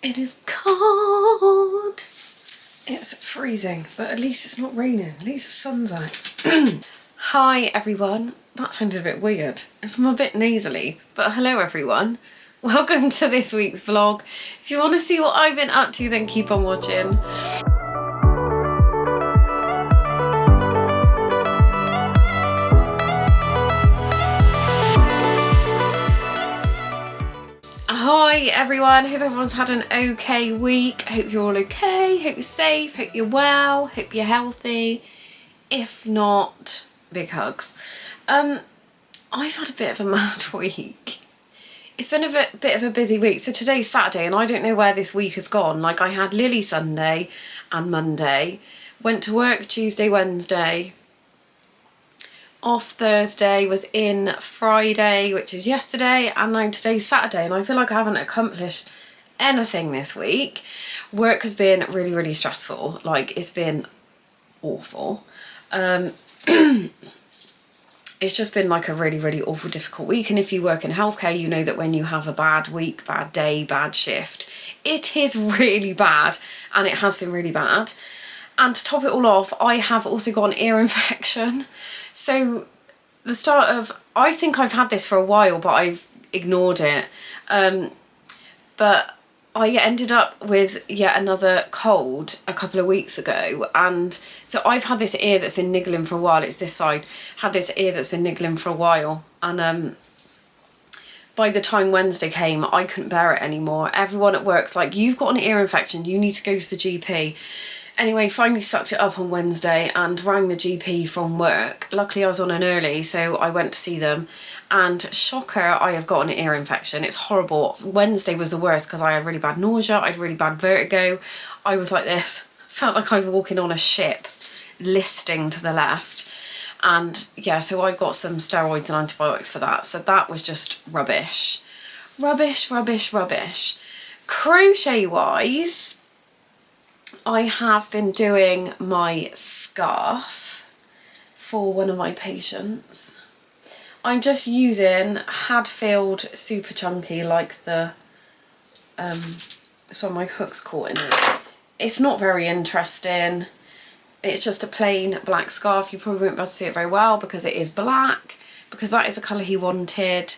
It is cold. It's freezing, but at least it's not raining. At least the sun's out. Hi everyone. That sounded a bit weird. I'm a bit nasally, but hello everyone. Welcome to this week's vlog. If you want to see what I've been up to, then keep on watching. Hi everyone, hope everyone's had an okay week. Hope you're all okay, hope you're safe, hope you're well, hope you're healthy. If not, big hugs. I've had a bit of a mad week. It's been a bit of a busy week. So today's Saturday and I don't know where this week has gone. Like, I had Lily Sunday and Monday, went to work Tuesday, Wednesday, off Thursday, was in Friday, which is yesterday, and now today's Saturday, and I feel like I haven't accomplished anything this week. Work has been really, really stressful. Like, it's been awful. It's just been like a really, really awful, difficult week. And if you work in healthcare, you know that when you have a bad week, bad day, bad shift, it is really bad, and it has been really bad. And to top it all off, I have also got an ear infection. So the start of, I think I've had this for a while, but I've ignored it. But I ended up with yet another cold a couple of weeks ago. And so I've had this ear that's been niggling for a while. It's this side. Had this ear that's been niggling for a while. And by the time Wednesday came, I couldn't bear it anymore. Everyone at work's like, you've got an ear infection. You need to go to the GP. Anyway, finally sucked it up on Wednesday and rang the GP from work. Luckily I was on an early, so I went to see them, and shocker, I have got an ear infection. It's horrible. Wednesday was the worst because I had really bad nausea, I had really bad vertigo. I was like this, felt like I was walking on a ship, listing to the left. And yeah, so I got some steroids and antibiotics for that. So that was just rubbish. Rubbish, rubbish, rubbish. Crochet-wise, I have been doing my scarf for one of my patients. I'm just using Hadfield Super Chunky, like the, so my hook's caught in it. It's not very interesting. It's just a plain black scarf. You probably won't be able to see it very well because it is black, because that is the colour he wanted.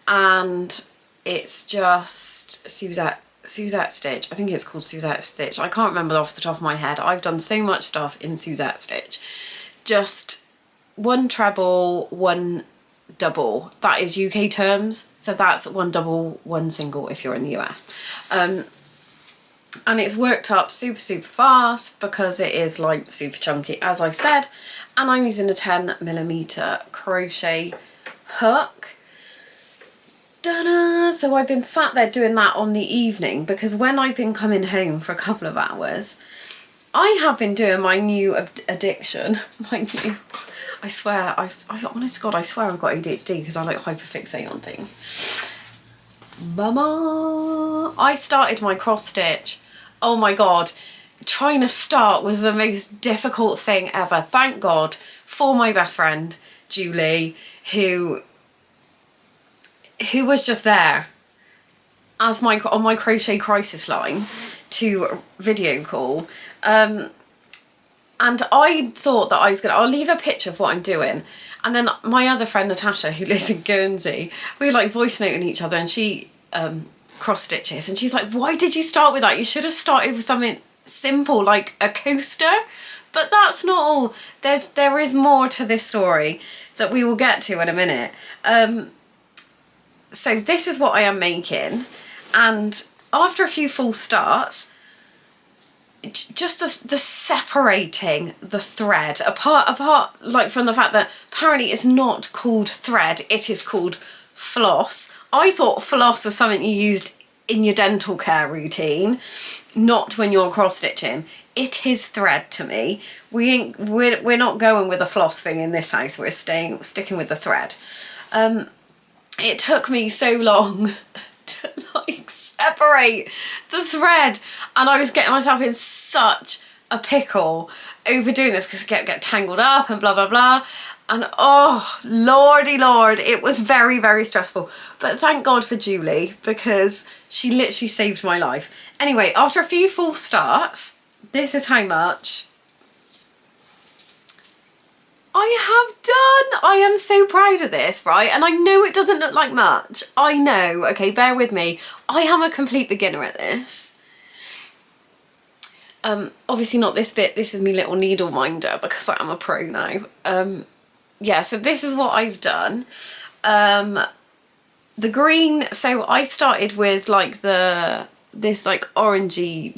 And it's just Suzette stitch. I think it's called Suzette stitch. I can't remember off the top of my head. I've done so much stuff in Suzette stitch. Just one treble, one double. That is UK terms. So that's one double, one single if you're in the US. And it's worked up super, super fast because it is like super chunky, as I said. And I'm using a 10mm crochet hook. So I've been sat there doing that on the evening, because when I've been coming home for a couple of hours, I have been doing my new addiction. I swear, honest to God, I swear I've got ADHD because I like hyperfixate on things. Mama, I started my cross stitch. Oh my God, trying to start was the most difficult thing ever. Thank God for my best friend, Julie, who was just there as on my crochet crisis line to video call. And I thought that I was I'll leave a picture of what I'm doing. And then my other friend, Natasha, who lives in Guernsey, we were like voice noting each other, and she cross stitches, and she's like, why did you start with that? You should have started with something simple like a coaster. But that's not all. There is more to this story that we will get to in a minute. So this is what I am making, and after a few full starts, just the separating the thread apart like from the fact that apparently it's not called thread, it is called floss. I thought floss was something you used in your dental care routine, not when you're cross stitching. It is thread to me. We're not going with a floss thing in this house. We're sticking with the thread. It took me so long to like separate the thread, and I was getting myself in such a pickle over doing this because I get tangled up and blah blah blah. And oh, lordy lord, it was very, very stressful. But thank God for Julie, because she literally saved my life. Anyway, after a few false starts, this is how much I have done. I am so proud of this, right? And I know it doesn't look like much. I know, okay, bear with me. I am a complete beginner at this. Obviously not this bit, this is my little needle minder because I am a pro now. Yeah, so this is what I've done. The green, so I started with like this like orangey,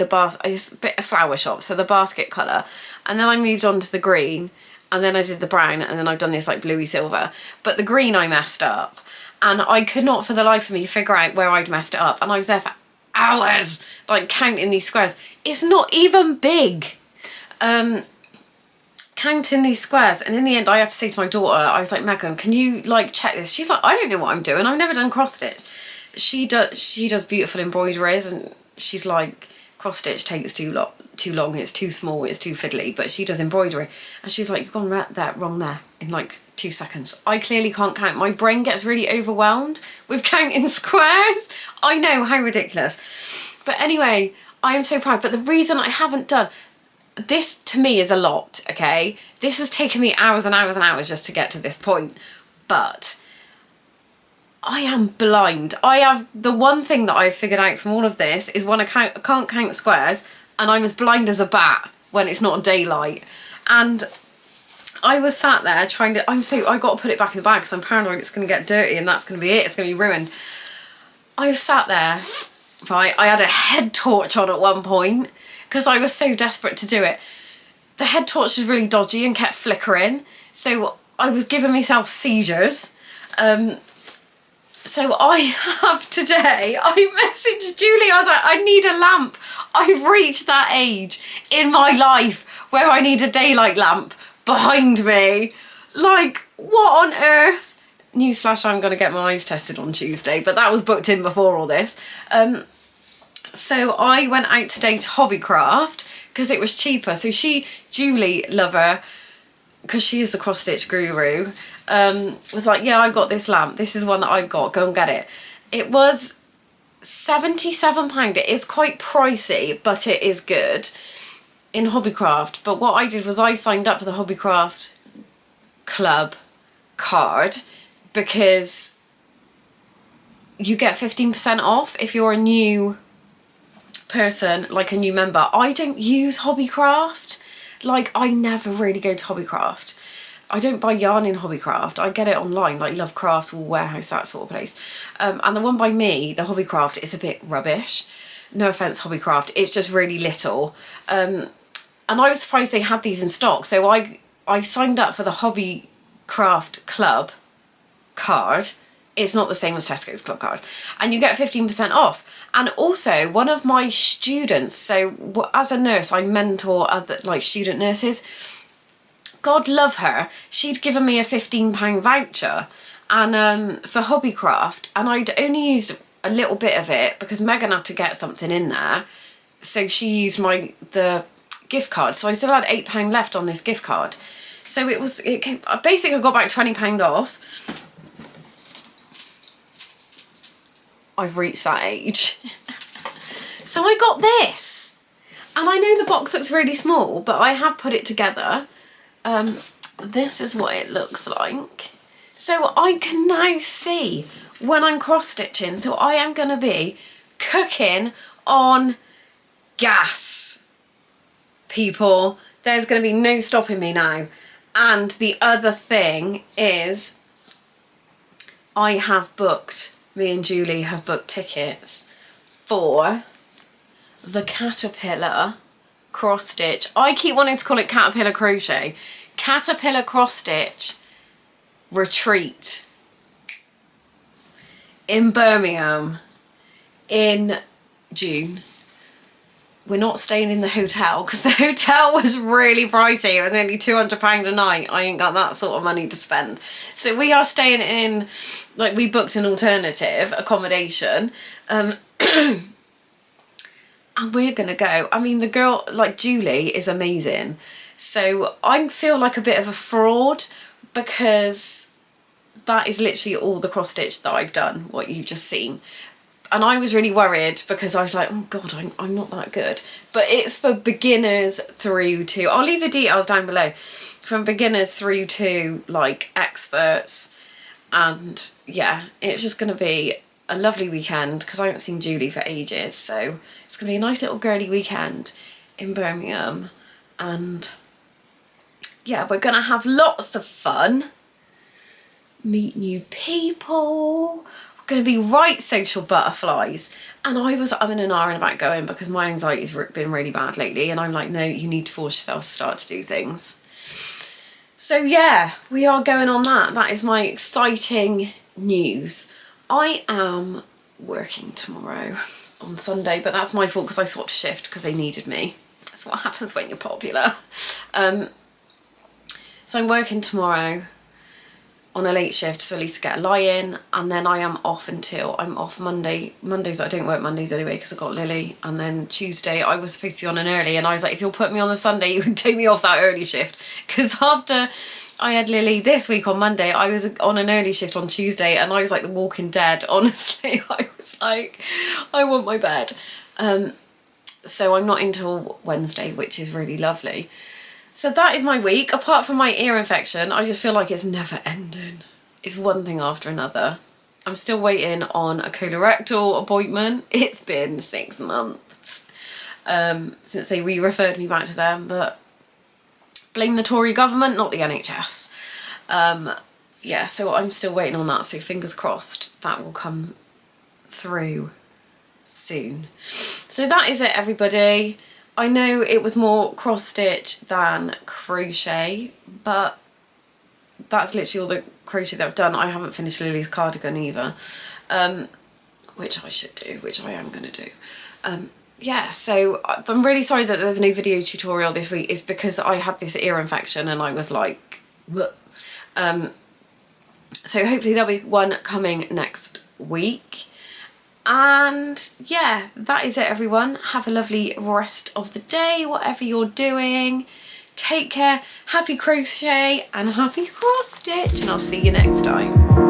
it's a bit of flower shop, so the basket colour. And then I moved on to the green, and then I did the brown, and then I've done this like bluey silver. But the green I messed up, and I could not for the life of me figure out where I'd messed it up. And I was there for hours, like counting these squares. It's not even big. Counting these squares, and in the end I had to say to my daughter, I was like, Megan, can you like check this? She's like, I don't know what I'm doing, I've never done cross stitch. She does beautiful embroideries, and she's like, cross stitch takes too long, it's too small, it's too fiddly. But she does embroidery, and she's like, you've gone wrong there in like 2 seconds. I clearly can't count. My brain gets really overwhelmed with counting squares. I know, how ridiculous. But anyway, I am so proud. But the reason I haven't done this, to me, is a lot, okay? This has taken me hours and hours and hours just to get to this point. But I am blind. I have, the one thing that I've figured out from all of this is when I can't count squares, and I'm as blind as a bat when it's not daylight. And I was sat there trying to, I got to put it back in the bag because I'm paranoid it's going to get dirty and that's going to be it. It's going to be ruined. I was sat there, right? I had a head torch on at one point because I was so desperate to do it. The head torch was really dodgy and kept flickering, so I was giving myself seizures. So I have today, I messaged Julie, I was like, I need a lamp. I've reached that age in my life where I need a daylight lamp behind me. Like, what on earth? Newsflash, I'm going to get my eyes tested on Tuesday, but that was booked in before all this. So I went out today to Hobbycraft because it was cheaper. So Julie, love her, because she is the cross stitch guru, was like, yeah, I've got this lamp. This is one that I've got. Go and get it. It was £77. It is quite pricey, but it is good in Hobbycraft. But what I did was I signed up for the Hobbycraft Club card because you get 15% off if you're a new person, like a new member. I don't use Hobbycraft. Like, I never really go to Hobbycraft. I don't buy yarn in Hobbycraft. I get it online, like Love Crafts, Wool Warehouse, that sort of place. And the one by me, the Hobbycraft, is a bit rubbish. No offence, Hobbycraft. It's just really little. And I was surprised they had these in stock. So I signed up for the Hobbycraft Club card. It's not the same as Tesco's Club card. And you get 15% off. And also, one of my students, so as a nurse, I mentor other like student nurses. God love her, she'd given me a £15 voucher and for Hobbycraft, and I'd only used a little bit of it because Megan had to get something in there, so she used the gift card. So I still had £8 left on this gift card. So basically I got back £20 off. I've reached that age. So I got this, and I know the box looks really small, but I have put it together. This is what it looks like. So I can now see when I'm cross stitching. So I am going to be cooking on gas, people. There's going to be no stopping me now. And the other thing is, me and Julie have booked tickets for the Caterpillar cross stitch. I keep wanting to call it Caterpillar Crochet. Caterpillar cross stitch retreat in Birmingham in June. We're not staying in the hotel because the hotel was really pricey. It was nearly £200 a night. I ain't got that sort of money to spend. So we are staying in, like, we booked an alternative accommodation. And we're gonna go. I mean, the girl, like Julie, is amazing. So I feel like a bit of a fraud, because that is literally all the cross stitch that I've done, what you've just seen. And I was really worried because I was like, oh God, I'm not that good. But it's for beginners through to, I'll leave the details down below, from beginners through to like experts. And yeah, it's just going to be a lovely weekend because I haven't seen Julie for ages. So it's going to be a nice little girly weekend in Birmingham. And yeah, we're going to have lots of fun, meet new people. Going to be right social butterflies. And I was umming and ahhing about going because my anxiety's been really bad lately, and I'm like, no, you need to force yourself to start to do things. So yeah, we are going on that. That is my exciting news. I am working tomorrow on Sunday, but that's my fault because I swapped a shift because they needed me. That's what happens when you're popular. So I'm working tomorrow on a late shift, so at least get a lie in, and then I am off until I'm off Mondays. I don't work Mondays anyway because I got Lily, and then Tuesday I was supposed to be on an early, and I was like, if you'll put me on the Sunday you can take me off that early shift, because after I had Lily this week on Monday, I was on an early shift on Tuesday, and I was like the Walking Dead, honestly. I was like, I want my bed. So I'm not until Wednesday, which is really lovely. So that is my week. Apart from my ear infection, I just feel like it's never ending. It's one thing after another. I'm still waiting on a colorectal appointment. It's been 6 months since they re-referred me back to them, but blame the Tory government, not the NHS. Yeah, so I'm still waiting on that, so fingers crossed that will come through soon. So that is it, everybody. I know it was more cross stitch than crochet, but that's literally all the crochet that I've done. I haven't finished Lily's cardigan either, which I should do, which I am going to do. Yeah, so I'm really sorry that there's no video tutorial this week. It's because I had this ear infection and I was like, bleh. So hopefully there'll be one coming next week. And yeah, that is it, everyone. Have a lovely rest of the day, whatever you're doing. Take care, happy crochet and happy cross stitch, and I'll see you next time.